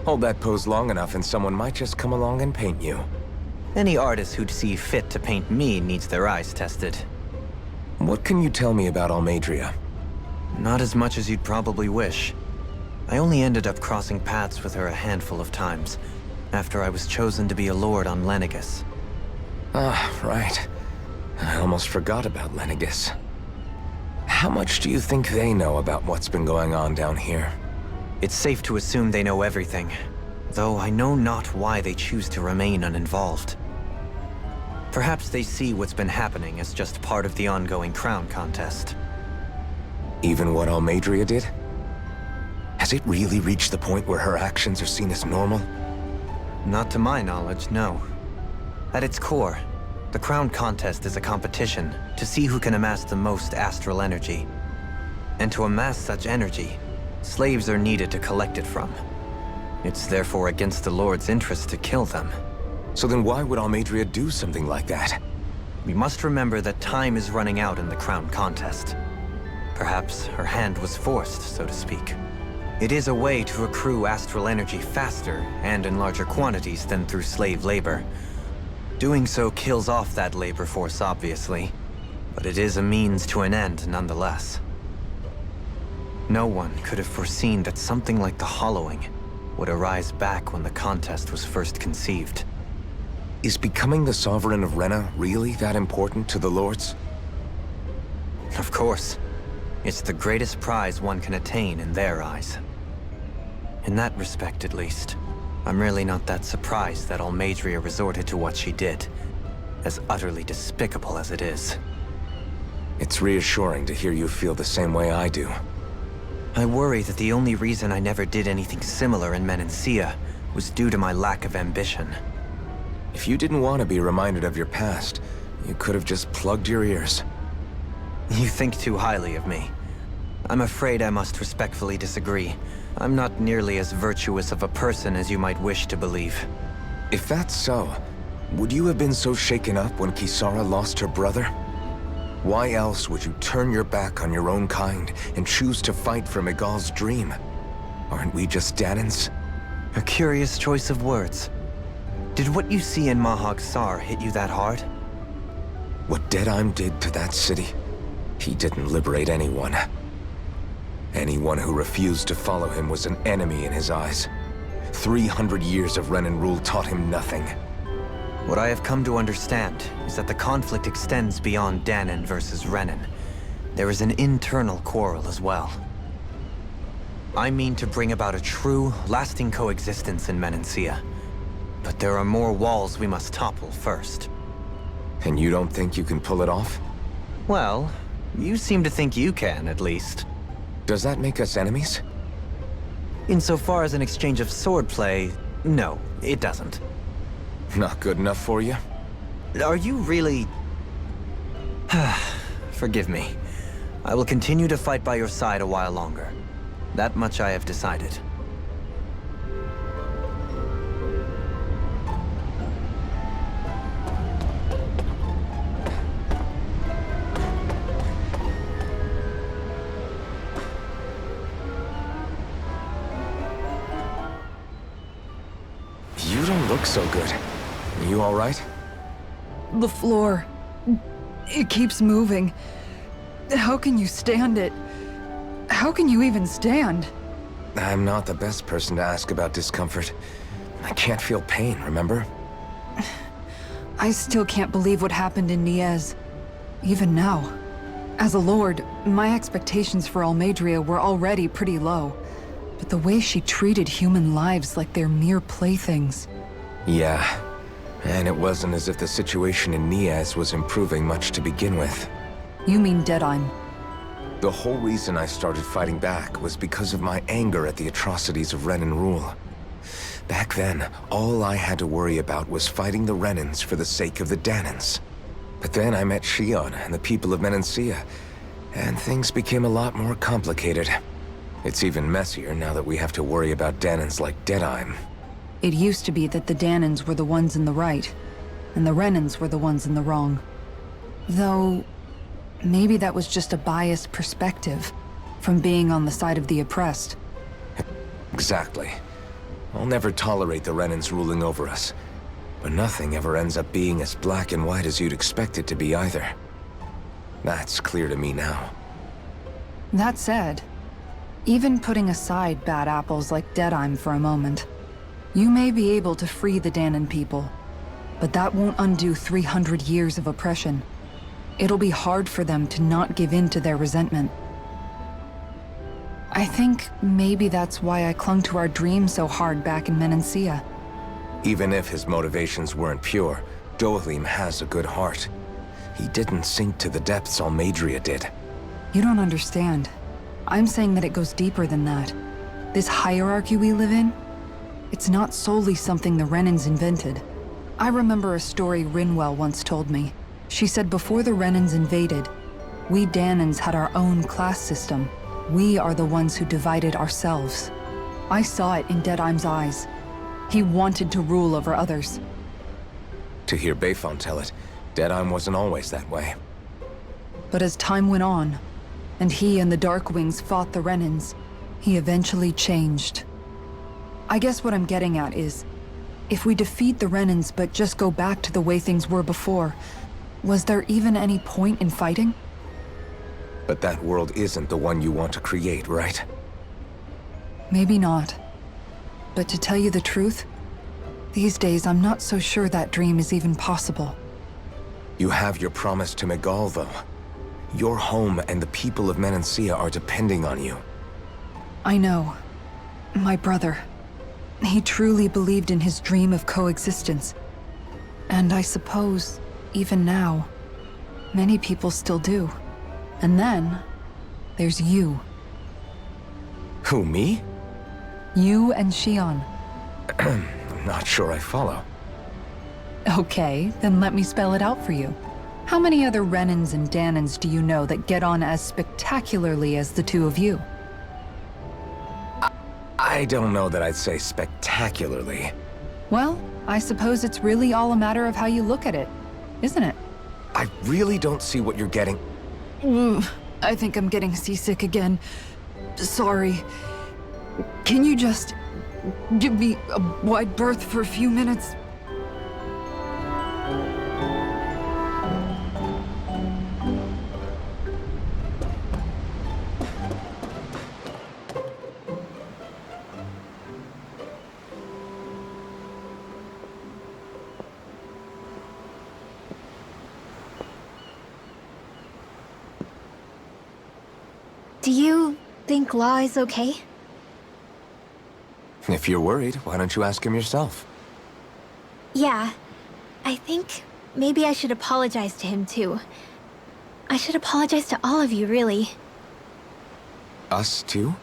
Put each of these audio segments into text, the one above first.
Hold that pose long enough and someone might just come along and paint you. Any artist who'd see fit to paint me needs their eyes tested. What can you tell me about Almeidrea? Not as much as you'd probably wish. I only ended up crossing paths with her a handful of times, after I was chosen to be a lord on Lenegis. Ah, right. I almost forgot about Lenegis. How much do you think they know about what's been going on down here? It's safe to assume they know everything, though I know not why they choose to remain uninvolved. Perhaps they see what's been happening as just part of the ongoing crown contest. Even what Almeidrea did? Has it really reached the point where her actions are seen as normal? Not to my knowledge, no. At its core, the crown contest is a competition to see who can amass the most astral energy. And to amass such energy, slaves are needed to collect it from. It's therefore against the Lord's interest to kill them. So then why would Almeidrea do something like that? We must remember that time is running out in the crown contest. Perhaps her hand was forced, so to speak. It is a way to accrue astral energy faster and in larger quantities than through slave labor. Doing so kills off that labor force, obviously, but it is a means to an end nonetheless. No one could have foreseen that something like the Hollowing would arise back when the contest was first conceived. Is becoming the Sovereign of Rena really that important to the Lords? Of course. It's the greatest prize one can attain in their eyes. In that respect, at least, I'm really not that surprised that Almeidrea resorted to what she did, as utterly despicable as it is. It's reassuring to hear you feel the same way I do. I worry that the only reason I never did anything similar in Menancia was due to my lack of ambition. If you didn't want to be reminded of your past, you could have just plugged your ears. You think too highly of me. I'm afraid I must respectfully disagree. I'm not nearly as virtuous of a person as you might wish to believe. If that's so, would you have been so shaken up when Kisara lost her brother? Why else would you turn your back on your own kind and choose to fight for Miguel's dream? Aren't we just Danans? A curious choice of words. Did what you see in Mahag Saar hit you that hard? What Deadheim did to that city, he didn't liberate anyone. Anyone who refused to follow him was an enemy in his eyes. 300 years of Renan rule taught him nothing. What I have come to understand is that the conflict extends beyond Danan versus Renan. There is an internal quarrel as well. I mean to bring about a true, lasting coexistence in Menancia. But there are more walls we must topple first. And you don't think you can pull it off? Well, you seem to think you can, at least. Does that make us enemies? Insofar as an exchange of swordplay, no, it doesn't. Not good enough for you? Are you really... Forgive me. I will continue to fight by your side a while longer. That much I have decided. You don't look so good. You all right? The floor. It keeps moving. How can you stand it? How can you even stand? I'm not the best person to ask about discomfort. I can't feel pain, remember? I still can't believe what happened in Niez. Even now. As a lord, my expectations for Almeidrea were already pretty low. But the way she treated human lives like they're mere playthings. Yeah. And it wasn't as if the situation in Niez was improving much to begin with. You mean Deadheim? The whole reason I started fighting back was because of my anger at the atrocities of Renan rule. Back then, all I had to worry about was fighting the Renans for the sake of the Danans. But then I met Shion and the people of Menancia, and things became a lot more complicated. It's even messier now that we have to worry about Danans like Deadheim. It used to be that the Danans were the ones in the right, and the Renans were the ones in the wrong. Though, maybe that was just a biased perspective from being on the side of the oppressed. Exactly. I'll never tolerate the Renans ruling over us. But nothing ever ends up being as black and white as you'd expect it to be either. That's clear to me now. That said, even putting aside bad apples like Deadheim for a moment, you may be able to free the Dahnan people, but that won't undo 300 years of oppression. It'll be hard for them to not give in to their resentment. I think maybe that's why I clung to our dream so hard back in Menancia. Even if his motivations weren't pure, Dohalim has a good heart. He didn't sink to the depths Almeidrea did. You don't understand. I'm saying that it goes deeper than that. This hierarchy we live in, it's not solely something the Renans invented. I remember a story Rinwell once told me. She said before the Renans invaded, we Dahnans had our own class system. We are the ones who divided ourselves. I saw it in Deadheim's eyes. He wanted to rule over others. To hear Bayfon tell it, Deadheim wasn't always that way. But as time went on, and he and the Darkwings fought the Renans, he eventually changed. I guess what I'm getting at is, if we defeat the Renans but just go back to the way things were before, was there even any point in fighting? But that world isn't the one you want to create, right? Maybe not. But to tell you the truth, these days I'm not so sure that dream is even possible. You have your promise to Megal, though. Your home and the people of Menancia are depending on you. I know. My brother. He truly believed in his dream of coexistence. And I suppose, even now, many people still do. And then, there's you. Who, me? You and Shion. I'm not sure I follow. Okay, then let me spell it out for you. How many other Renans and Dahnans do you know that get on as spectacularly as the two of you? I don't know that I'd say spectacularly. Well, I suppose it's really all a matter of how you look at it, isn't it? I really don't see what you're getting. I think I'm getting seasick again. Sorry. Can you just give me a wide berth for a few minutes? Do you think Law is okay? If you're worried, why don't you ask him yourself? Yeah. I think maybe I should apologize to him too. I should apologize to all of you, really. Us too?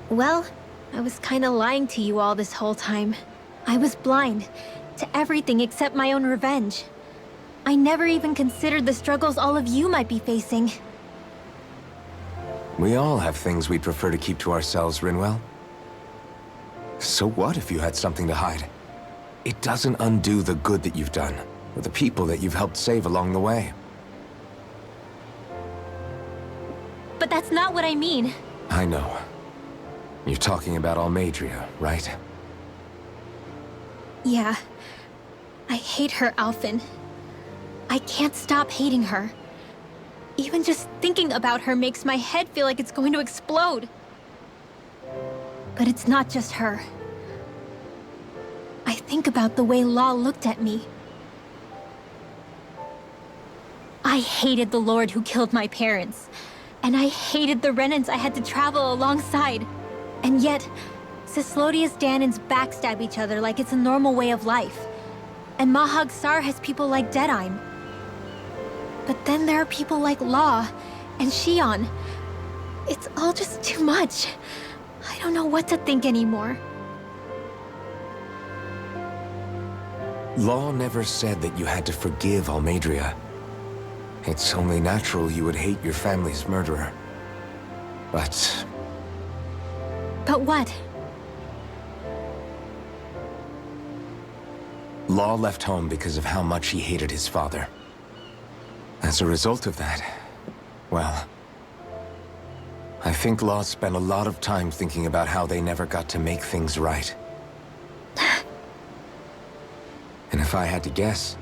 Well, I was kinda lying to you all this whole time. I was blind to everything except my own revenge. I never even considered the struggles all of you might be facing. We all have things we'd prefer to keep to ourselves, Rinwell. So what if you had something to hide? It doesn't undo the good that you've done, or the people that you've helped save along the way. But that's not what I mean. I know. You're talking about Almeidrea, right? Yeah. I hate her, Alphen. I can't stop hating her. Even just thinking about her makes my head feel like it's going to explode. But it's not just her. I think about the way Law looked at me. I hated the Lord who killed my parents. And I hated the Renans I had to travel alongside. And yet, Cyslodia's Dahnans backstab each other like it's a normal way of life. And Mahag Saar has people like Deadheim. But then there are people like Law and Shion. It's all just too much. I don't know what to think anymore. Law never said that you had to forgive Almeidrea. It's only natural you would hate your family's murderer. But But what? Law left home because of how much he hated his father. As a result of that, well, I think Law spent a lot of time thinking about how they never got to make things right. And if I had to guess,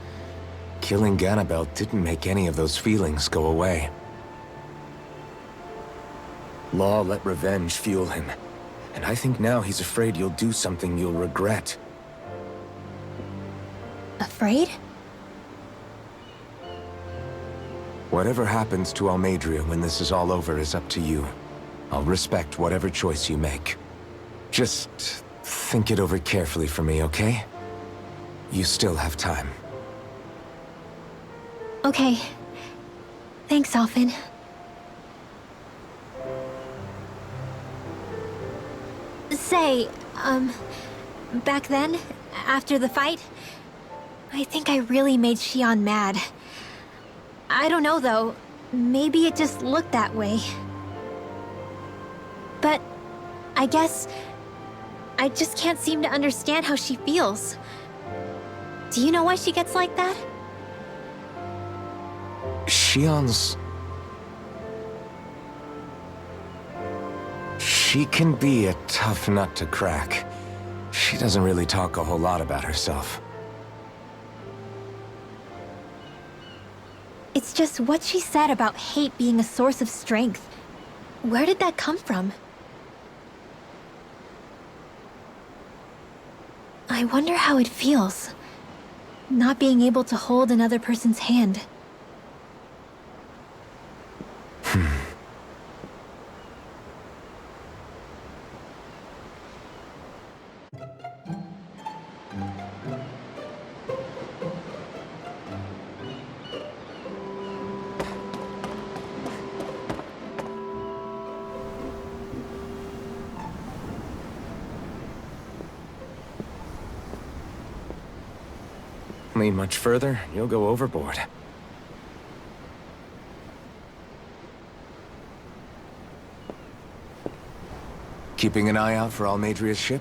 killing Ganabel didn't make any of those feelings go away. Law let revenge fuel him, and I think now he's afraid you'll do something you'll regret. Afraid? Whatever happens to Almeidrea when this is all over is up to you. I'll respect whatever choice you make. Just think it over carefully for me, okay? You still have time. Okay. Thanks, Alphen. Say, back then, after the fight, I think I really made Xion mad. I don't know, though. Maybe it just looked that way. But I guess I just can't seem to understand how she feels. Do you know why she gets like that? Xion's... She can be a tough nut to crack. She doesn't really talk a whole lot about herself. It's just what she said about hate being a source of strength. Where did that come from? I wonder how it feels, not being able to hold another person's hand. Lean much further, you'll go overboard. Keeping an eye out for Almeidrea's ship?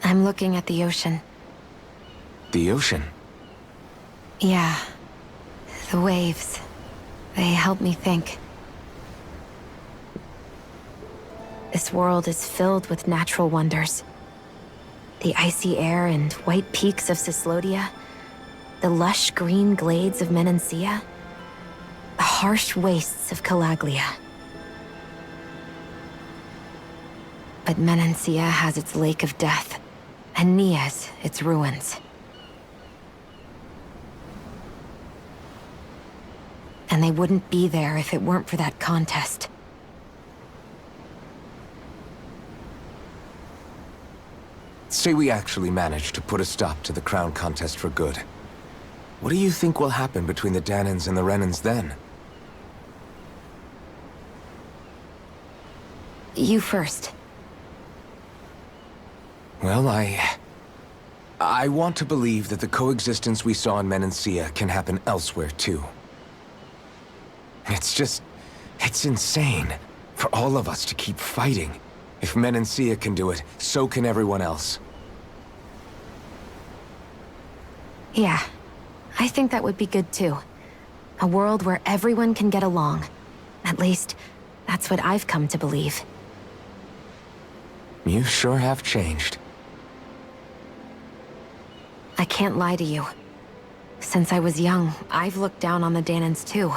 I'm looking at the ocean. The ocean? Yeah. The waves. They help me think. This world is filled with natural wonders. The icy air and white peaks of Cyslodia, the lush green glades of Menancia, the harsh wastes of Calaglia. But Menancia has its Lake of Death, and Nias its ruins. And they wouldn't be there if it weren't for that contest. Say we actually manage to put a stop to the crown contest for good. What do you think will happen between the Dahnans and the Renans then? You first. Well, I want to believe that the coexistence we saw in Menancia can happen elsewhere, too. It's insane for all of us to keep fighting. If Menancia can do it, so can everyone else. Yeah, I think that would be good too. A world where everyone can get along. At least, that's what I've come to believe. You sure have changed. I can't lie to you. Since I was young, I've looked down on the Dahnans too.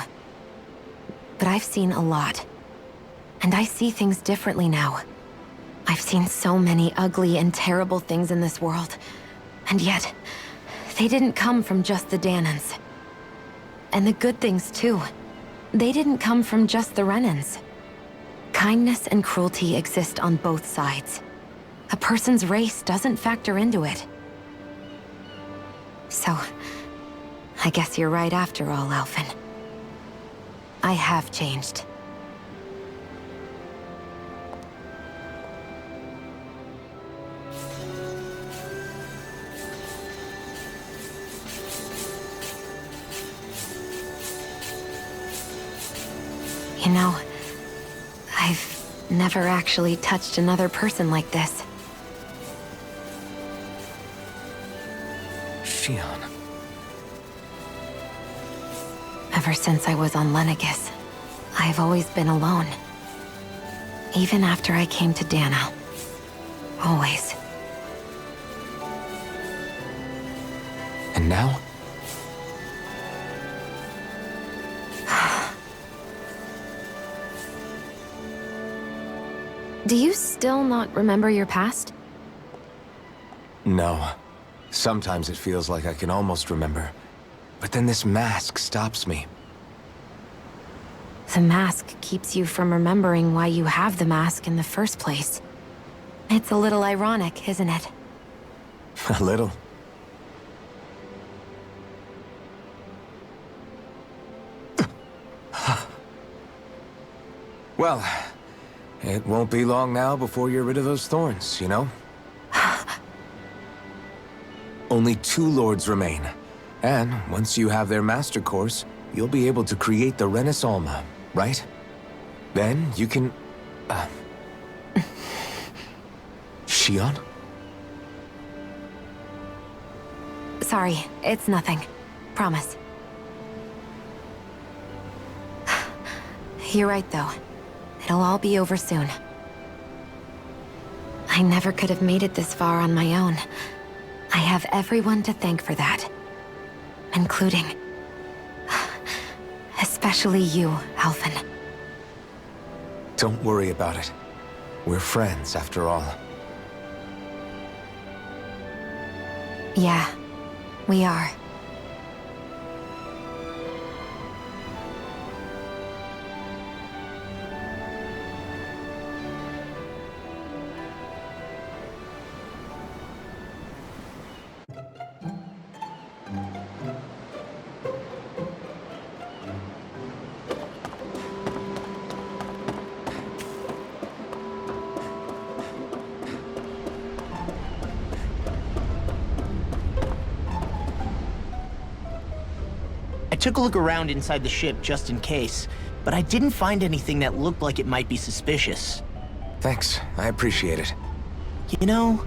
But I've seen a lot. And I see things differently now. I've seen so many ugly and terrible things in this world. And yet, they didn't come from just the Dahnans. And the good things too. They didn't come from just the Renans. Kindness and cruelty exist on both sides. A person's race doesn't factor into it. So, I guess you're right after all, Alphen. I have changed. You know, I've never actually touched another person like this. Xion. Ever since I was on Lenegis, I've always been alone. Even after I came to Dahna. Always. And now? Do you still not remember your past? No. Sometimes it feels like I can almost remember. But then this mask stops me. The mask keeps you from remembering why you have the mask in the first place. It's a little ironic, isn't it? A little. Well, it won't be long now before you're rid of those thorns, you know? Only 2 lords remain. And once you have their master course, you'll be able to create the Renis Alma, right? Then you can... Shion? Sorry, it's nothing. Promise. You're right, though. It'll all be over soon. I never could have made it this far on my own. I have everyone to thank for that. Including... especially you, Alphen. Don't worry about it. We're friends, after all. Yeah, we are. I took a look around inside the ship just in case, but I didn't find anything that looked like it might be suspicious. Thanks, I appreciate it. You know,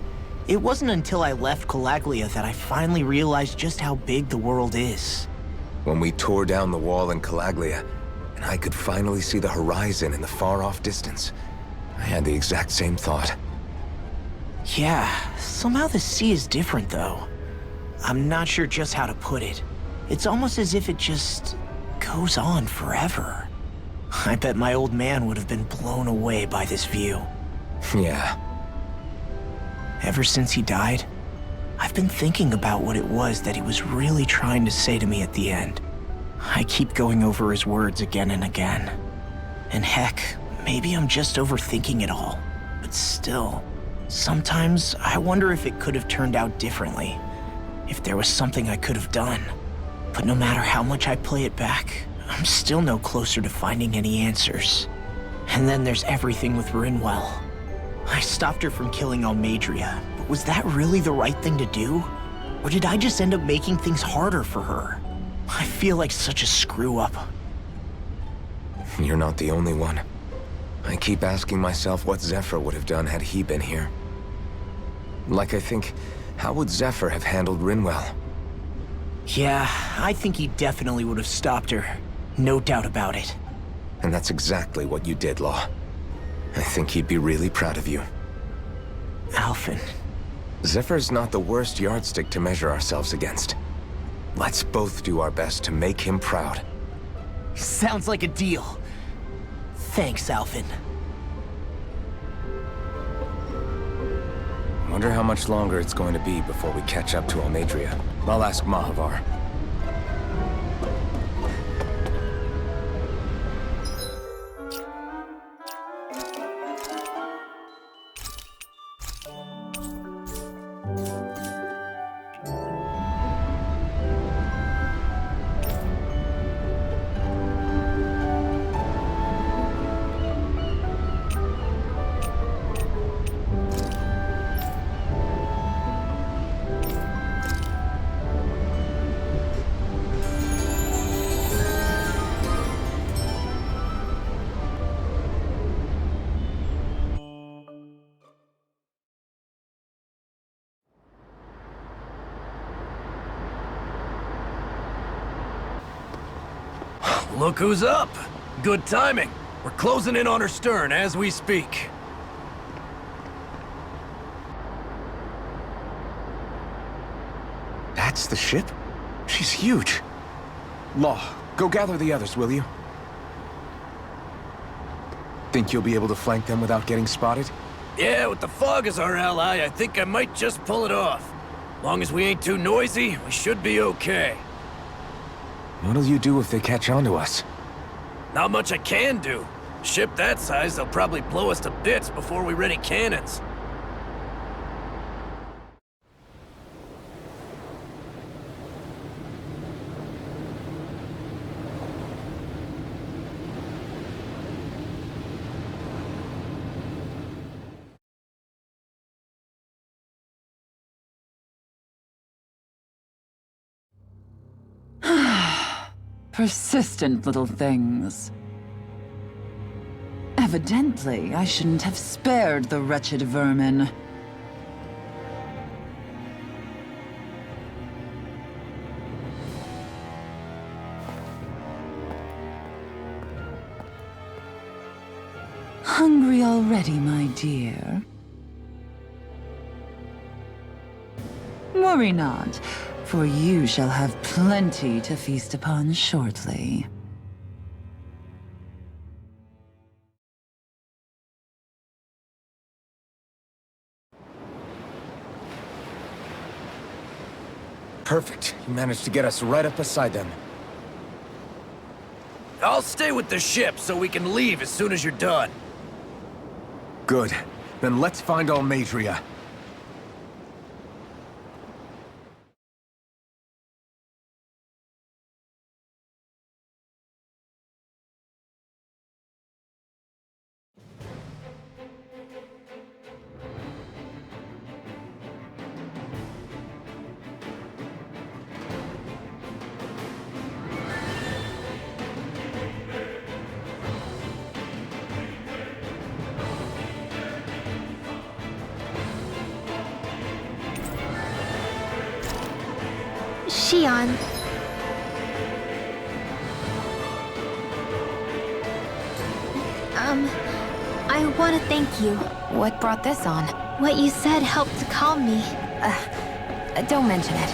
it wasn't until I left Calaglia that I finally realized just how big the world is. When we tore down the wall in Calaglia, and I could finally see the horizon in the far-off distance, I had the exact same thought. Yeah, somehow the sea is different though. I'm not sure just how to put it. It's almost as if it just goes on forever. I bet my old man would have been blown away by this view. Yeah. Ever since he died, I've been thinking about what it was that he was really trying to say to me at the end. I keep going over his words again and again. And heck, maybe I'm just overthinking it all. But still, sometimes I wonder if it could have turned out differently. If there was something I could have done. But no matter how much I play it back, I'm still no closer to finding any answers. And then there's everything with Rinwell. I stopped her from killing Almeidrea, but was that really the right thing to do? Or did I just end up making things harder for her? I feel like such a screw-up. You're not the only one. I keep asking myself what Zephyr would have done had he been here. Like I think, how would Zephyr have handled Rinwell? Yeah, I think he definitely would have stopped her. No doubt about it. And that's exactly what you did, Law. I think he'd be really proud of you. Alphen. Zephyr's not the worst yardstick to measure ourselves against. Let's both do our best to make him proud. Sounds like a deal. Thanks, Alphen. Wonder how much longer it's going to be before we catch up to Almeidrea. I'll ask Mahavar. Look who's up! Good timing. We're closing in on her stern as we speak. That's the ship? She's huge. Law, go gather the others, will you? Think you'll be able to flank them without getting spotted? Yeah, with the fog as our ally, I think I might just pull it off. Long as we ain't too noisy, we should be okay. What'll you do if they catch on to us? Not much I can do. A ship that size, they'll probably blow us to bits before we ready cannons. Persistent little things. Evidently, I shouldn't have spared the wretched vermin. Hungry already, my dear? Worry not, for you shall have plenty to feast upon shortly. Perfect. You managed to get us right up beside them. I'll stay with the ship so we can leave as soon as you're done. Good. Then let's find Almadria. Shion. I want to thank you. What brought this on? What you said helped to calm me. Don't mention it.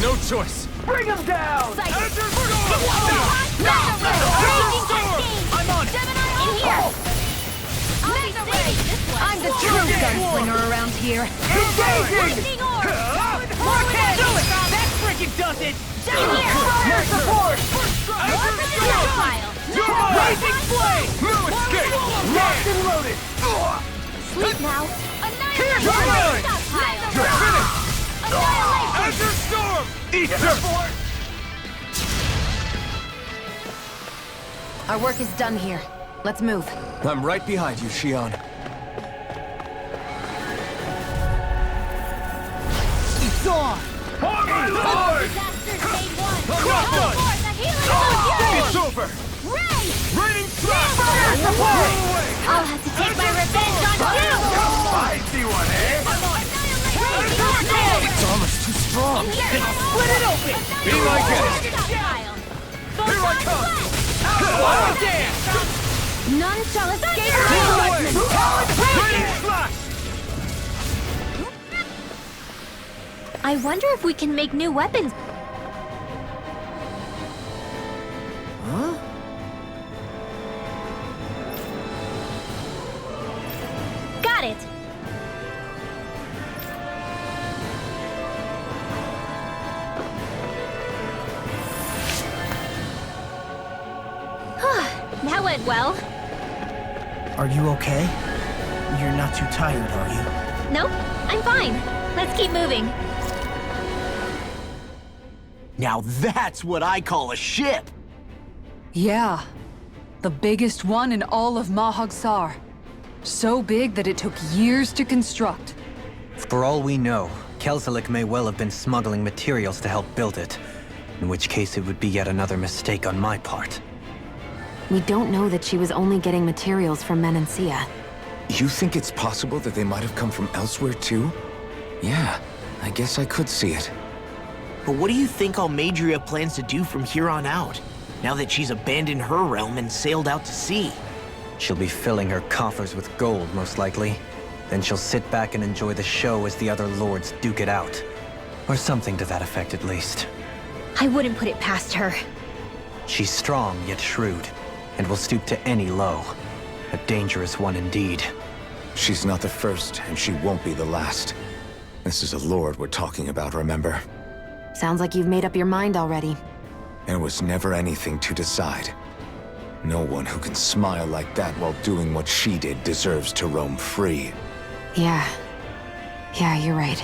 No choice. Bring him down! I'm I'm on it! In here! I'm the true gunslinger around here. Engaging! More Do it! That freaking does it! More support! Rising flame! No escape! Locked and loaded! Sleep now. Here's mine! Stockpile. Azure Storm! Eat her! Our work is done here. Let's move. I'm right behind you, Shion. It's on! Hard! It's over! Raining Slash! I'll have to take my revenge on you! I see one, eh? It's almost too strong. Split it open! Be my guest! Here I come! Oh, damn! None shall escape my judgment! Raining Slash! I wonder if we can make new weapons. Huh? Got it! That went well. Are you okay? You're not too tired, are you? Nope, I'm fine. Let's keep moving. Now that's what I call a ship! Yeah. The biggest one in all of Mahag Saar. So big that it took years to construct. For all we know, Kelzelik may well have been smuggling materials to help build it. In which case it would be yet another mistake on my part. We don't know that she was only getting materials from Menancia. You think it's possible that they might have come from elsewhere too? Yeah, I guess I could see it. But what do you think Almeidrea plans to do from here on out, now that she's abandoned her realm and sailed out to sea? She'll be filling her coffers with gold, most likely. Then she'll sit back and enjoy the show as the other lords duke it out. Or something to that effect, at least. I wouldn't put it past her. She's strong, yet shrewd, and will stoop to any low. A dangerous one indeed. She's not the first, and she won't be the last. This is a lord we're talking about, remember? Sounds like you've made up your mind already. There was never anything to decide. No one who can smile like that while doing what she did deserves to roam free. Yeah, you're right.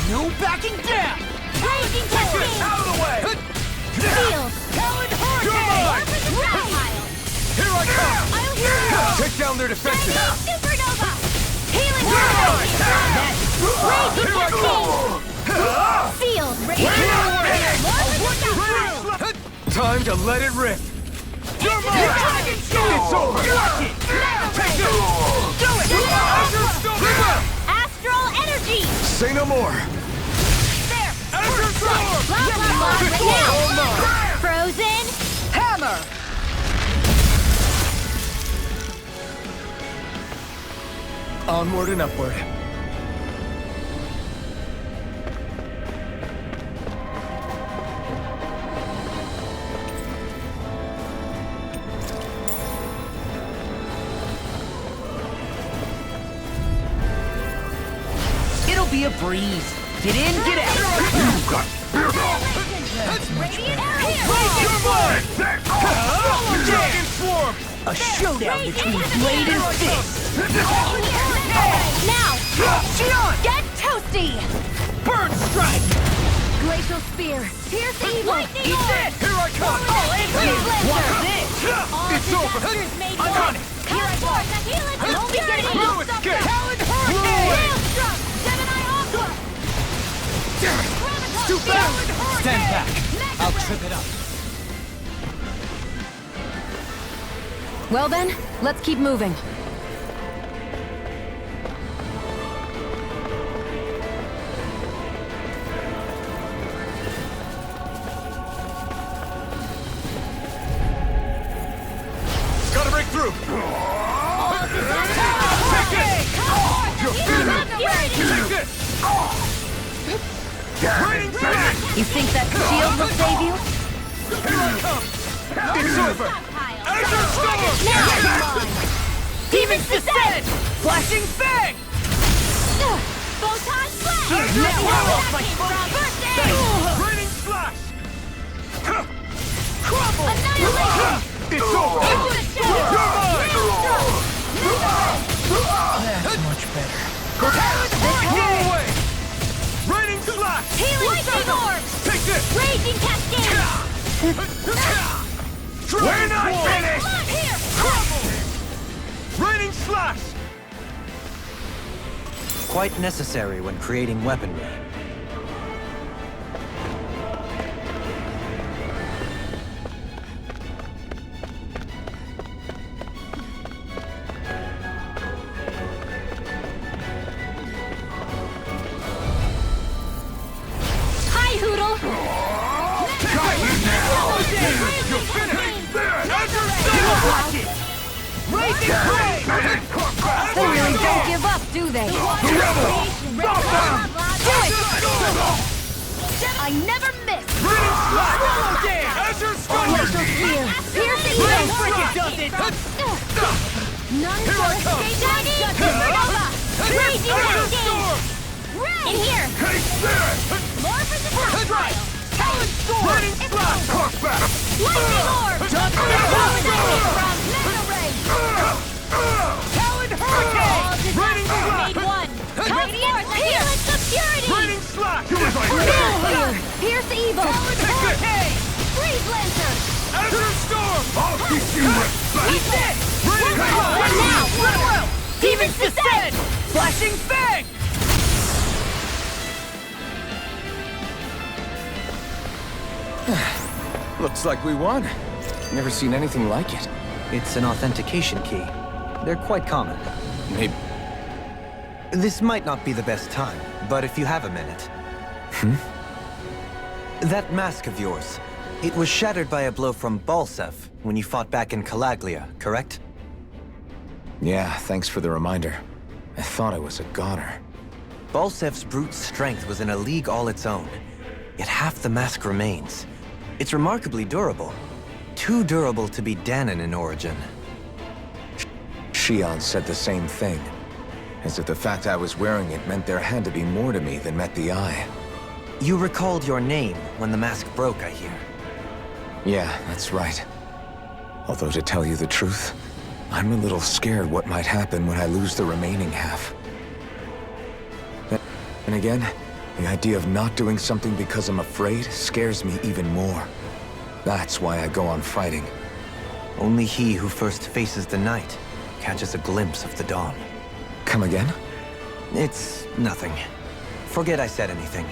No backing down! Raging Cascade! Out of the way! Field! Talon Hurricane! Here I come! I'll heal you! Take down their defenses! Supernova! Healing Here I come! Field! Time to let it rip! You're mine! It's over! Take it! Do it! Astral Energy! Say no more! There! Azure Storm! Right now! Frozen! Hammer! Onward and upward. It'll be a breeze. Get in, get out. Radiant Arrow! You're mine! Dragon Swarm! A showdown between blade and fist. Now! Xion! Get toasty! Burn strike! Glacial Spear! Pierce evil! Lightning Eat that! Here I come! What's this? It's over! I'm on it! Here I go! Healing! Only getting Blue escape! Talon Hurricane! Hailstorm! Gemini Aqua! Too fast! Stand back. I'll trip it up. Well then, let's keep moving. Gotta break through! Take it! You're finished! Take this! Raining Flash! You think that shield will save you? Here I come! It's over! Azure Storm! Now! Demon's Descent! Flashing Fang! Photon Flash! Now off my Raining Flash! Crumble! Annihilation! It's over! That's much better. Blow away! Raining Flash! Healing Storm! Take this! Raging Cascade! We're not finished! Come here! Crumble! Raining Slash! Quite necessary when creating weaponry. Hi, Hoodle! Got you now! You're finished! Azure Storm! Watch it! Raging Ray! They really don't give up, do they? Do it! I never miss! Raining Swallow dance! Azure Storm! Pierce the Rain evil! Frigate does it! None Here I come! Supernova! Crazy Azure Lightning! Storm! In here! Hey, there! More for the top pile! Talon Storm! Burning Blast! Cross battle! Lightning Orb! From Mega Ray! Talon All Hurricane! Raining disasters Blast! made one! Come forth and heal its obscurity! Raining Slash! Pierce evil! Talon Hurricane! Freeze Lancer! Azure Storm! I'll keep you with Eat this! Raining Blast! And now! Demon's Descent! Flashing Fang! Looks like we won. Never seen anything like it. It's an authentication key. They're quite common. Maybe. This might not be the best time, but if you have a minute. That mask of yours, it was shattered by a blow from Balsev when you fought back in Calaglia, correct? Yeah, thanks for the reminder. I thought I was a goner. Balsev's brute strength was in a league all its own, yet half the mask remains. It's remarkably durable. Too durable to be Dahnan in origin. Shion said the same thing. As if the fact I was wearing it meant there had to be more to me than met the eye. You recalled your name when the mask broke, I hear. Yeah, that's right. Although to tell you the truth, I'm a little scared what might happen when I lose the remaining half. And again, the idea of not doing something because I'm afraid scares me even more. That's why I go on fighting. Only he who first faces the night catches a glimpse of the dawn. Come again? It's nothing. Forget I said anything.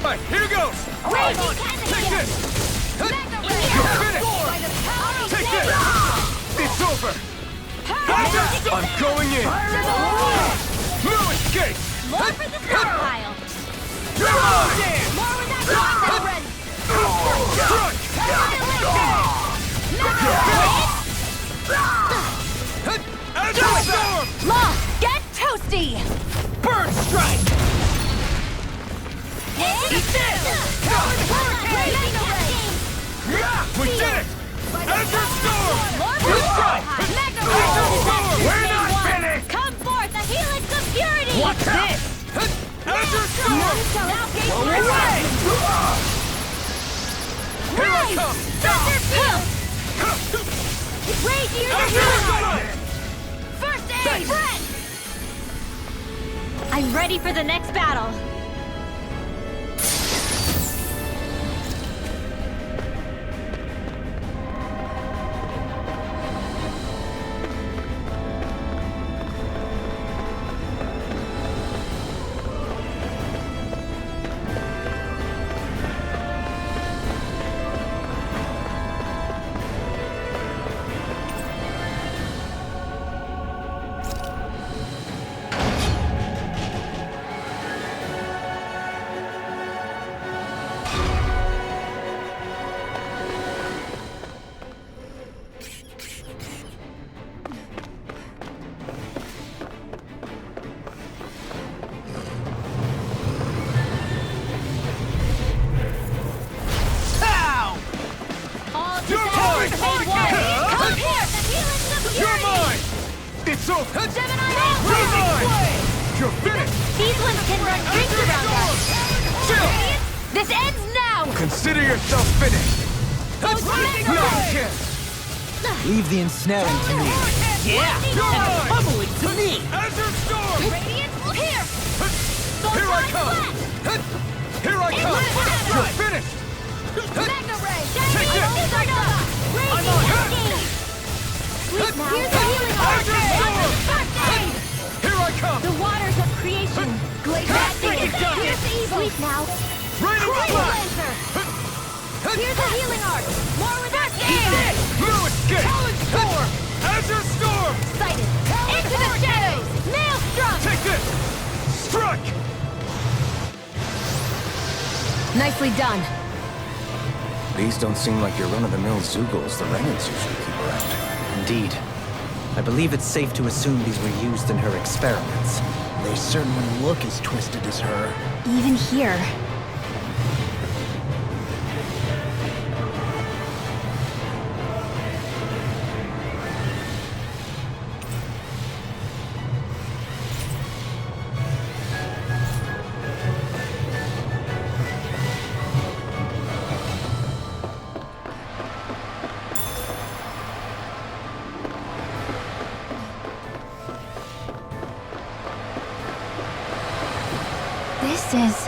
Right, here goes! Raging Take Cannon! this! Mega Ray! You're finished! By the power of Take Zeta! this! It's over! I'm going in! No escape! More for the stockpile! You're mine! More with that combo run! Strike! Azure Storm! Law, get toasty! Burn Strike! Eat this! We did it! Azure Storm! More Strike! Mega Azure Storm! Ray! We're not finished! Come forth, the Helix of Purity! What's this? Azure Storm! None shall outgain Blow your away! Here I Rise! come! Thunder Field! Rage your Azure Storm! First aid! Breath! I'm ready for the next battle. All You're disasters mine! made one. Come here, the Helix of Purity! You're mine! It's over! Gemini You're Outbreak! mine! You're finished! These ones can run rings around us. Chill! This ends now! Consider yourself finished! That's Not a chance! Leave the ensnaring to me. Yeah! You're mine! Pummeling to me! Azure Storm! Radiant here! Here I come! Here I come! You're finished! Mega Ray! Take this! Supernova! Raging Cascade! Sleep now! Here's the healing Azure Storm! First aid! Here I come! The waters of creation! Glacier Frigate does it! Here's the evil! Sleep now. Raining Crazy Flash! Lancer! Here's a healing arc! More reverse aim! Blue Escape! Challenge Storm! Azure Storm! Sighted! Into the shadows! Maelstrom! Take this! Strike! Nicely done. These don't seem like your run-of-the-mill Zeugles the Renans usually keep around. Indeed. I believe it's safe to assume these were used in her experiments. They certainly look as twisted as her. Even here. This is...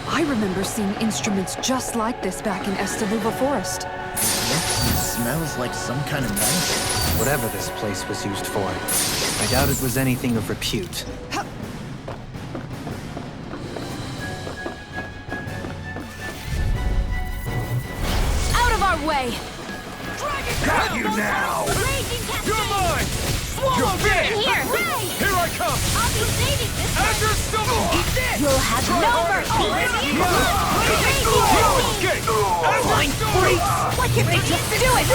I remember seeing instruments just like this back in Estaluva Forest. Smells like some kind of medicine. Whatever this place was used for, I doubt it was anything of repute. Out of our way! Got you now! Raging Cascade! You're mine! Swallow this! In here! Ray! Here I come! I'll be saving this one! Azure Storm! Eat this! You'll have no mercy! Blue Escape! Azure Storm! What can they just do it?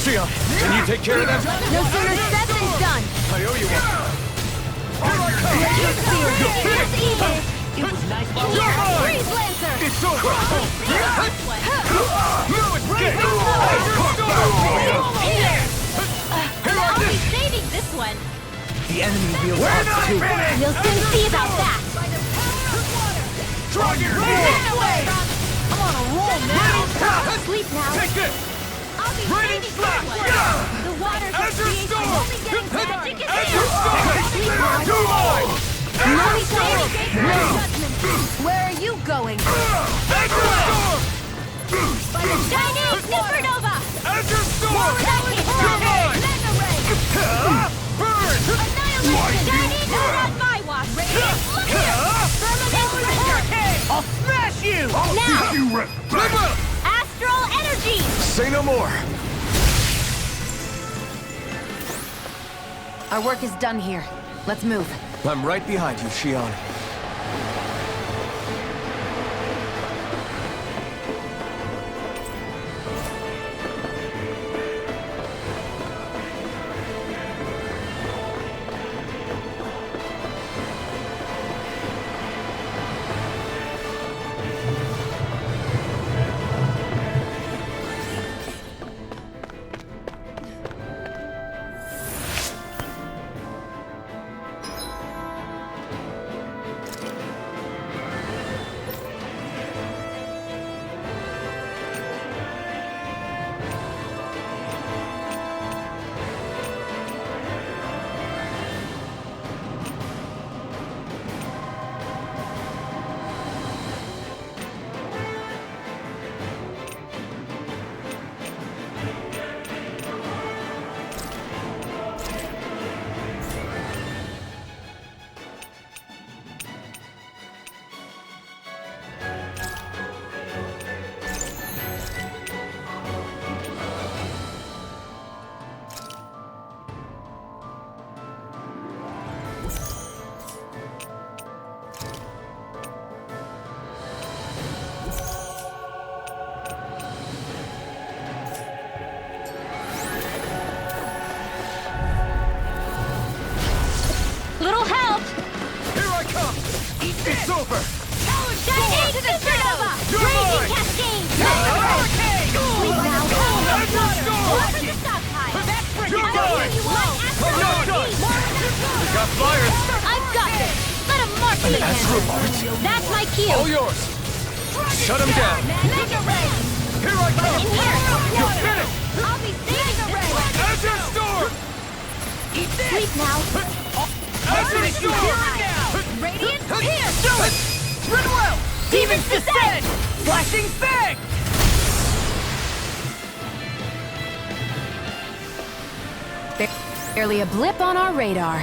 Shia, can you take care of them? No sooner said than done! I owe you one. Here I come! Here's evil! You're Here! mine! Freeze Lancer! It's over! Blue Escape! Azure Storm! Here! Here I'll I be come! saving this one! The enemy wields We're arcs not too. finished! We'll soon see about that! Dragon Get away! I'm on a roll now! Sleep now! Take this! I'll be Raining saving Flash! this one! The waters of Azure creation Storm! only getting magic is Azure Storm! here! Do mine! No mistake! No judgment! Where are you going? Azure Storm! Chinese Supernova! Azure Storm! Challenge You're mine! Mega Ray! Burn! Annihilation! Chinese not my wash! Radiant! Look here! Firmament Hurricane! I'll smash you! Now! Flip up! Astral Energy! Say no more! Our work is done here. Let's move. I'm right behind you, Shion. Little help! Here I come! It's over! Chinese Supernova! You're Raging mine! Cascade! Hurricane! Sleep now! Azure Storm! Over the stockpile! You're I mine! hear you want Astral I'm not Energy! We got fire! I've got this! Let him march in hand! That's my cue! All yours! Shut him down! Mega Ray! Here I come! In here! You're finished! I'll be saving this one! Azure Storm! Sleep now! Azure Storm! Radiant Pierce! Do it! Run well! Demon's Descent! Flashing Fang! Barely a blip on our radar.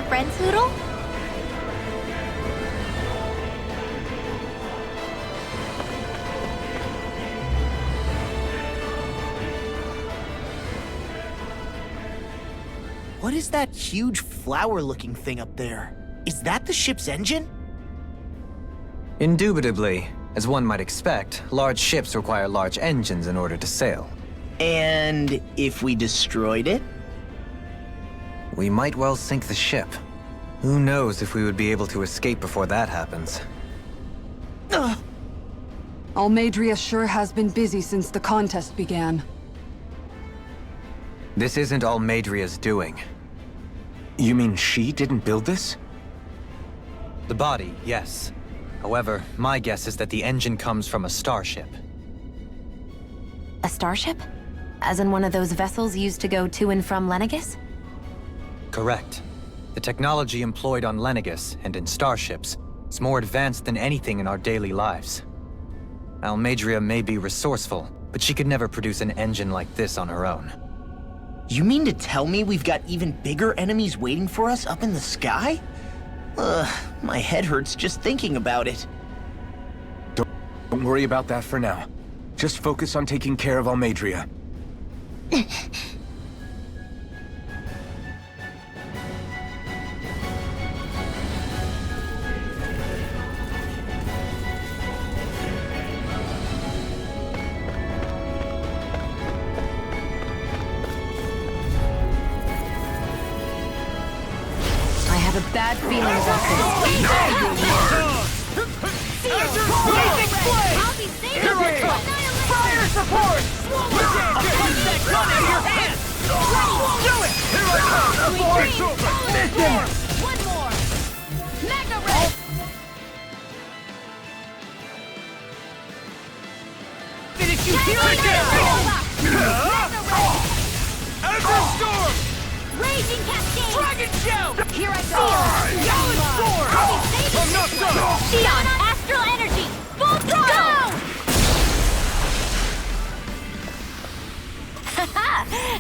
friends, Hoodle? What is that huge flower-looking thing up there? Is that the ship's engine? Indubitably. As one might expect, large ships require large engines in order to sail. And if we destroyed it? We might well sink the ship. Who knows if we would be able to escape before that happens. Almeidrea sure has been busy since the contest began. This isn't Almeidrea's doing. You mean she didn't build this? The body, yes. However, my guess is that the engine comes from a starship. A starship? As in one of those vessels used to go to and from Lenegis? Correct. The technology employed on Lenegis and in starships is more advanced than anything in our daily lives. Almeidrea may be resourceful, but she could never produce an engine like this on her own. You mean to tell me we've got even bigger enemies waiting for us up in the sky? My head hurts just thinking about it. Don't worry about that for now. Just focus on taking care of Almeidrea. I have a bad feeling about Blazing flame! I'll be safe. Here I come! Fire support! I'll punch that gun out of your hand! Do it! Here I come! One more. Magna Ray. Finish you here again! Azure Storm! Raging Cascade. Dragon Shout! Here I go. Gallon Sword! I'm not done! Shion, Astral Energy. Full throttle. Go!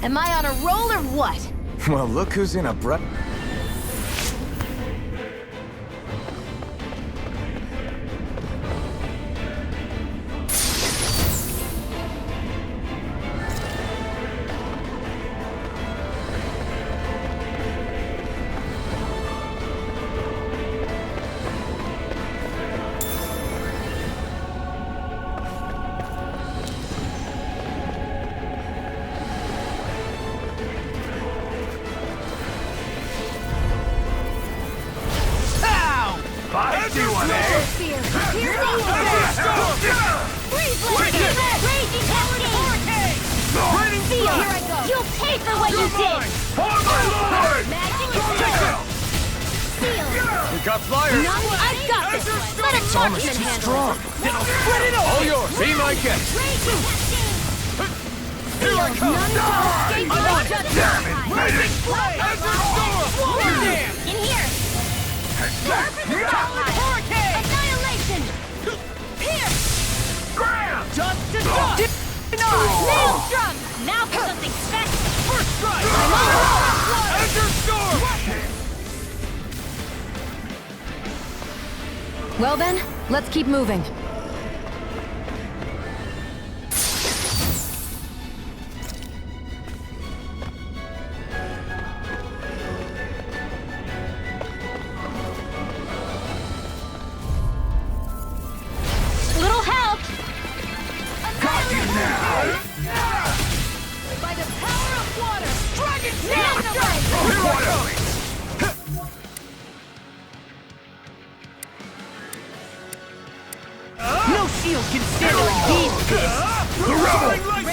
Am I on a roll or what? Well, look who's in a You'll pay for what you did! We got flyers! I've got this one! Let a marksman handle it! Spread it all yours! Be my guest! Here I come! I'm on it! Damn it! Raging flame! Azure Storm! Swallow Dance! In here! Hurricane! Annihilation! Here! Dust to dust! Maelstrom! Now for something special! First strike! Azure Storm! Well then, let's keep moving. Little help! Got you now! By the power of water! Dragon Tail! Here I go! No shield can stand or engage this! The Rolling Light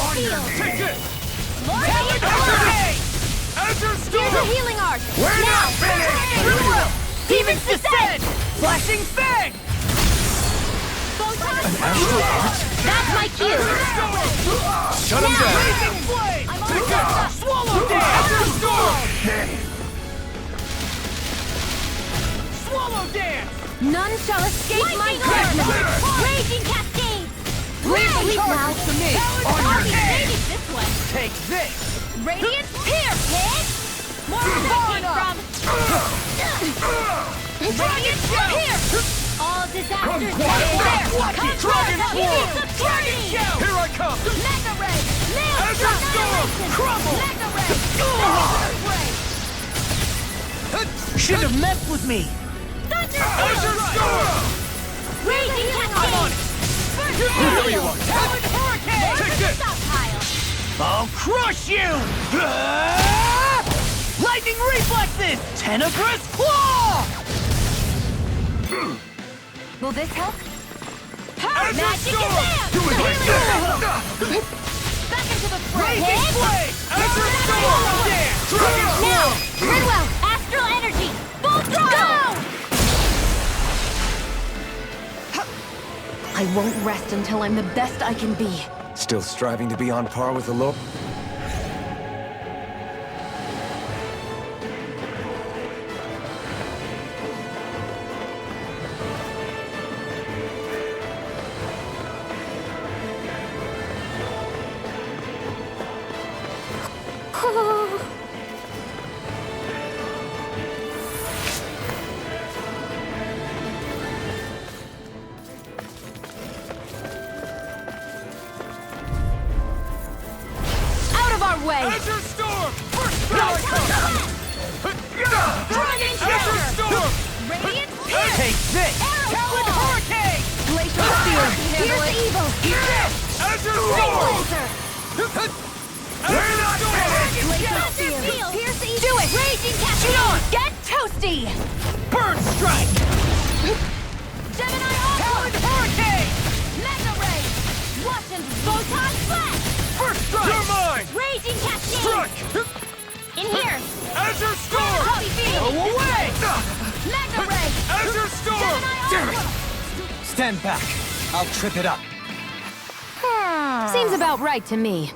On your knees! Take it! Hurricane! Azure Storm! Here's a healing arc! We're not finished! Demons descend! Flashing Fang! That's my cue! Shut him down! Blazing Flame! Pick up! Swallow Dance! Azure Storm! Swallow Dance! None shall escape my Lightning judgment! Orb! Raging Cascades! Leave the Please charge now. to me! On I'll your be knees! saving this one! Take this! Radiant Pierce! Hit! More where that came from! Radiant Shell! Here! All disasters quiet! there! Watch Come it! Dragon first! He Form! needs the journey! Here I come! Mega Ray! Nails! Azure Storm! Crumble! Mega Ray! Should have messed with me! Thunder! Azure Storm! Raging Cascade! First There Aerial! you are! Talon Hurricane! Take this! Stockpile! I'll crush you! Lightning reflexes! Tenebrous claw! Will this help? Azure Magic Storm! Exam! Do it like that! Back into the fray! Raging Blade! Azure Storm! Dragon Now! Form! Gridwell! Astral Energy! Full throttle! I won't rest until I'm the best I can be. Still striving to be on par with the Lord? Out of our way! Azure Storm! First strike! Dragon Azure Storm! Radiant Take this! Talon Hurricane! Glacial Spear! Here's evil! Azure Storm! We're not finished! Thunder Field! Pierce evil! Do it! Raging Cascade! Get toasty! Bird strike! Gemini Talon Hurricane! Mega Ray! Watch and Photon Flash! First strike! You're mine! Raging Cascade! Strike! In here! Azure Storm! Holy Field! Go away! Mega Ray! Azure Storm! Gemini Aqua! Stand back. I'll trip it up. Seems about right to me.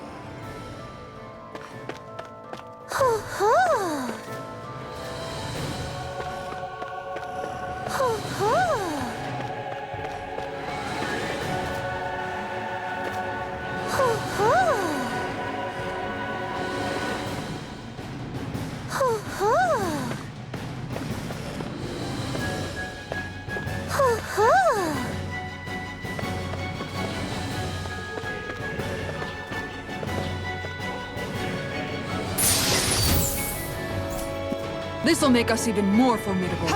This'll make us even more formidable.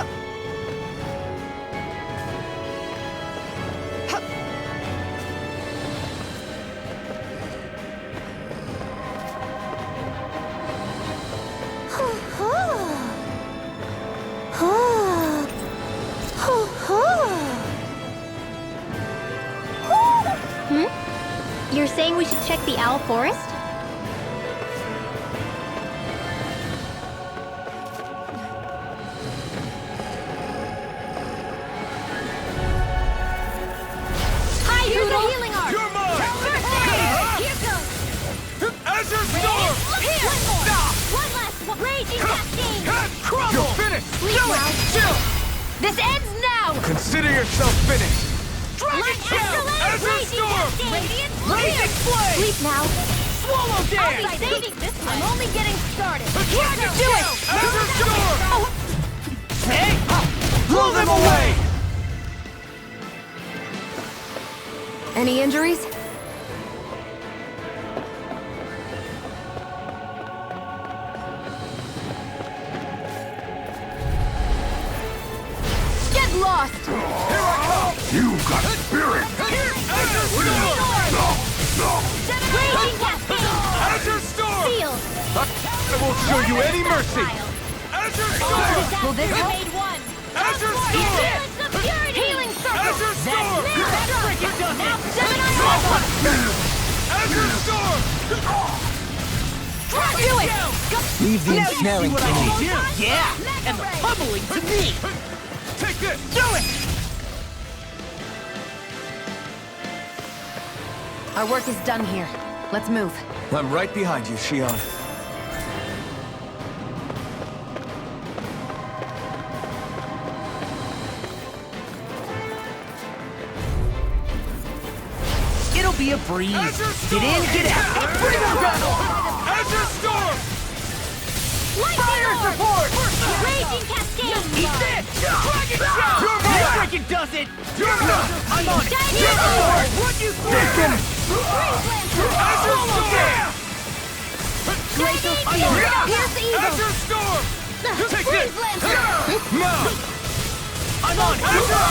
You're saying we should check the Owl Forest? Hi, here's the healing arm! You're mine! Here goes! Azure Storm! Here! One more! One last one! Raging Cascade! Crumble! You're finished! Sleep now! Chill! This ends now! Consider yourself finished. Dragon Light Shield! Astral Azure Raging Storm! Cascade! Radiant Blazing Flame! Sleep now! Swallow I'll be Dance! saving this one! I'm only getting started! Dragon Do it! Shield! Azure Storm! Hey! Blow them away! Any injuries? Get lost! You got spirit! Azure Storm! Raging Cascade! Azure Storm! Seal! I won't show you any mercy! Azure Storm! Will this help? Made one! Azure Storm! Healing circle! Azure Storm! Now Gemini Alpha! Azure Storm! Do it! Leave the ensnaring to me. Yeah! And the pummeling to me! Take this! Do it! Our work is done here. Let's move. I'm right behind you, Shion. It'll be a breeze. Get in, get out. Bring them down! Azure Storm! Fire support! Raging Cascade! Eat this! Dragon Shot! This freaking does it! I'm on it! Dynamic! What you thinking? Azure Storm! Glacial I'm on it! Pierce the Eagle! Azure Storm! Take Freeze this! Lancer! Now! I'm on it! Azure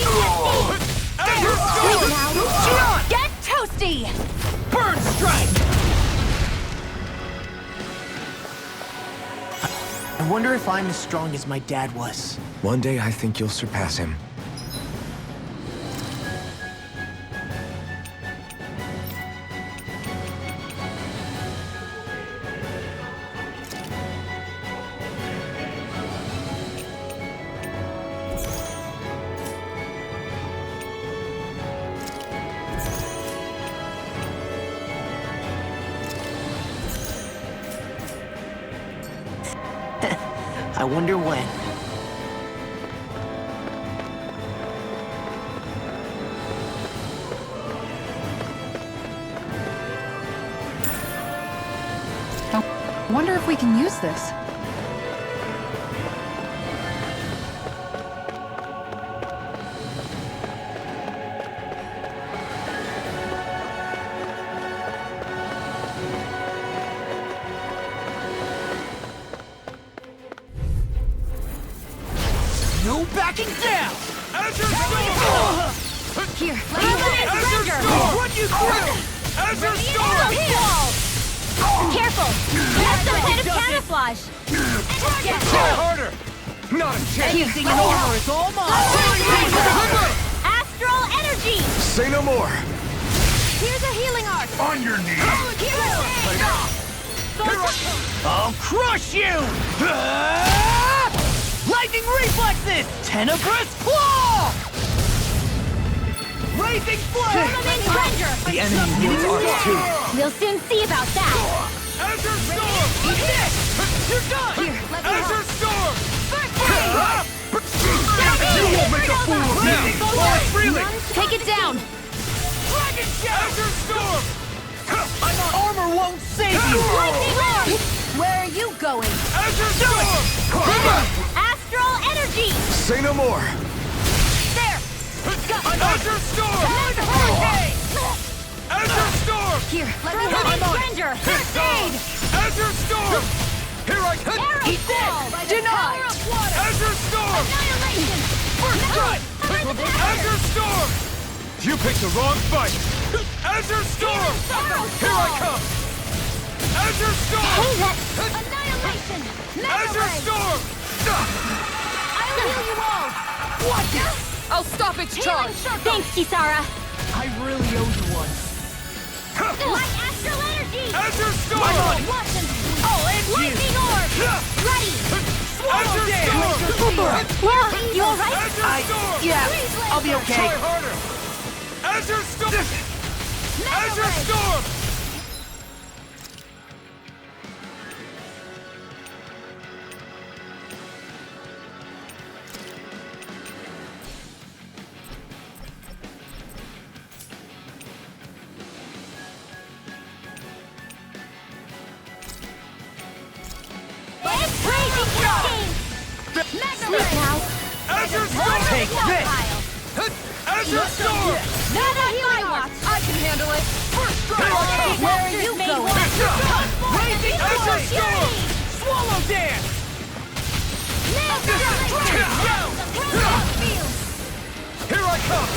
Storm! Azure Storm! Shion! Get toasty! Burn Strike! I wonder if I'm as strong as my dad was. One day I think you'll surpass him. I wonder when. I wonder if we can use this. No backing down! Azure Storm! Here, Azure Storm! Run you through! Azure Storm! Careful! That's some kind of camouflage! Try harder! Not a chance! Anything in armor is all mine! Astral Energy! Say no more! Here's a healing arc! On your knees! I'll crush you! Lightning reflexes! Tenebrous claw! Blazing flame! Firmament Ranger! The enemy needs arc too. We'll soon see about that! Azure Storm! Eat this! You're done! Here, let me Azure help. Storm! First aid! You won't make a fool of me! Fall freely! Take it down! Dragon Shot! Azure Storm! Armor won't save you! Lightning Arc! Where are you going? Azure Storm! Astral Energy! Say no more! There! Azure Storm! Azure Storm! Here, let me help. I'm on it. Ranger! First aid! Azure Storm! Here I come! Arrow Eat Ball! this! Denied! Azure Storm! Annihilation! First strike! Behind the tower! Azure Storm! You picked the wrong fight! Azure Storm! Arrow Here I Ball! come! Azure Storm! Hey, that! Annihilation! Azure Storm! I'll heal you all! Watch it! I'll stop its charge! Thanks, Kisara! I really owe you one. My Astral Energy! Azure Storm! Watch and... I'll end you! Lightning Orb! Ready! Azure Storm! Well, you alright? Azure Storm! Yeah, I'll be okay. Try harder! Azure Storm! Azure Storm! It's Raging Cascade! Sleep now! Azure Storm! Take this! Azure Storm! Not a healing arc! I can handle it! Where are you going? Raging Azure Storm! Swallow Dance! Here I come!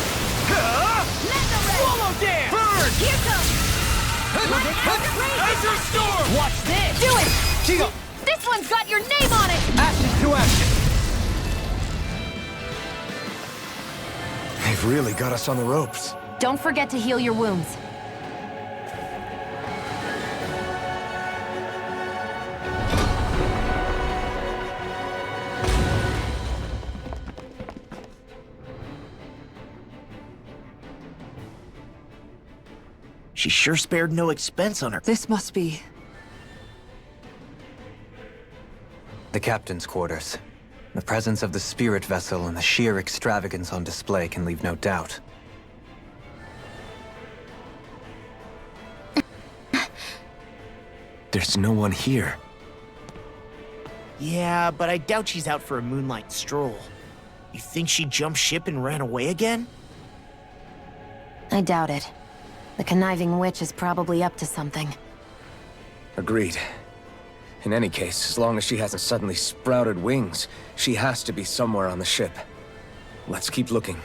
Swallow Dance! Burn! Here comes! Azure Storm! Watch this! Do it! This one's got your name on it! Action to action! They've really got us on the ropes. Don't forget to heal your wounds. She sure spared no expense on her. This must be... The captain's quarters. The presence of the spirit vessel and the sheer extravagance on display can leave no doubt. There's no one here. Yeah, but I doubt she's out for a moonlight stroll. You think she jumped ship and ran away again? I doubt it. The conniving witch is probably up to something. Agreed. In any case, as long as she hasn't suddenly sprouted wings, she has to be somewhere on the ship. Let's keep looking.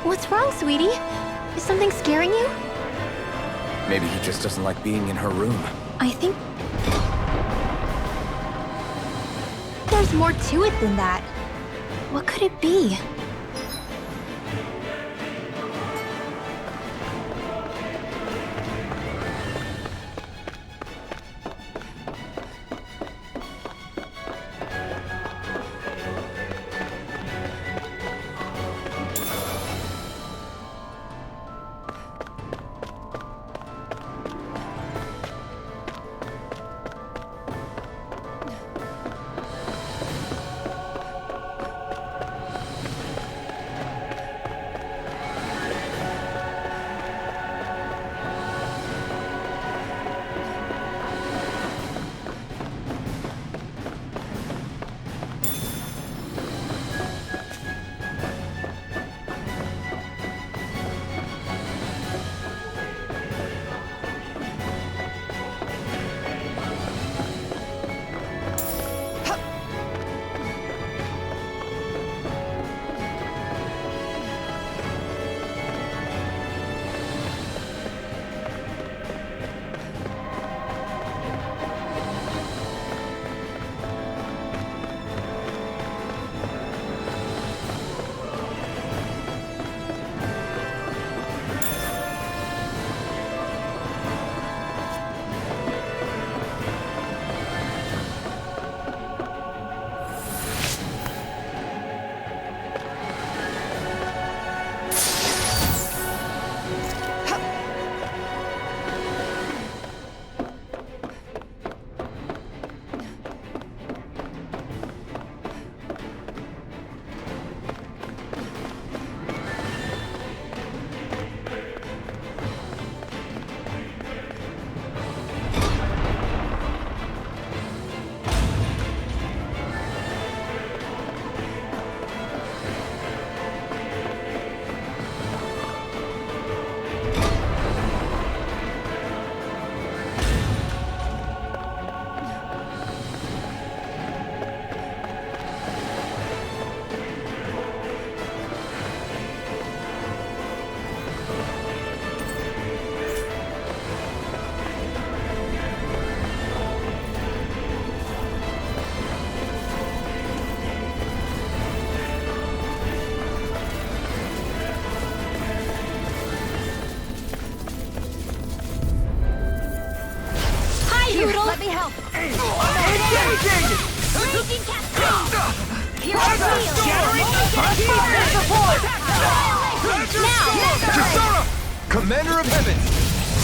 What's wrong, sweetie? Is something scaring you? Maybe he just doesn't like being in her room. I think... there's more to it than that. What could it be? Let me help. Engaging! Raging Cascade! Hero's Wheel! Kisara! Commander of Heaven!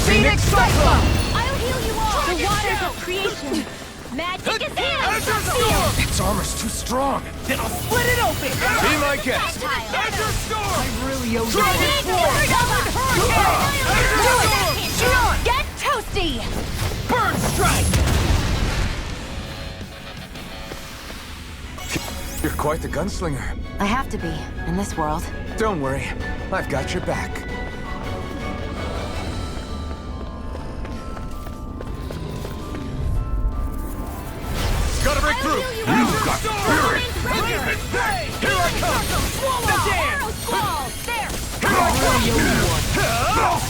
Phoenix Cyclone! I'll heal you all! The waters of creation! Magic is here! Its armor's too strong! Then I'll split it open! Be my guest! Azure Storm! I really owe you. Get toasty! Burn Strike! You're quite the gunslinger. I have to be, in this world. Don't worry, I've got your back. Gotta break through! You've got spirit! Here I come! Arrow squall! There!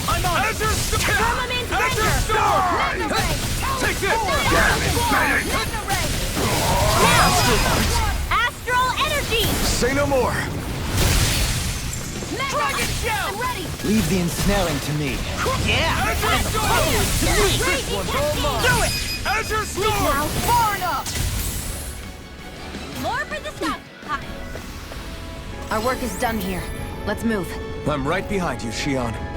I'm on Azure Storm! Firmament Azure Render! Storm! Mega Ray! Take this! Mega Ray! Now! Astral Energy! Say no more! Dragon Shell! I'm ready! Leave the ensnaring to me. Yeah! Azure Storm! Raging Cascade! Do it! Azure Storm! Now, far enough! More for the stock! Our work is done here. Let's move. I'm right behind you, Shion.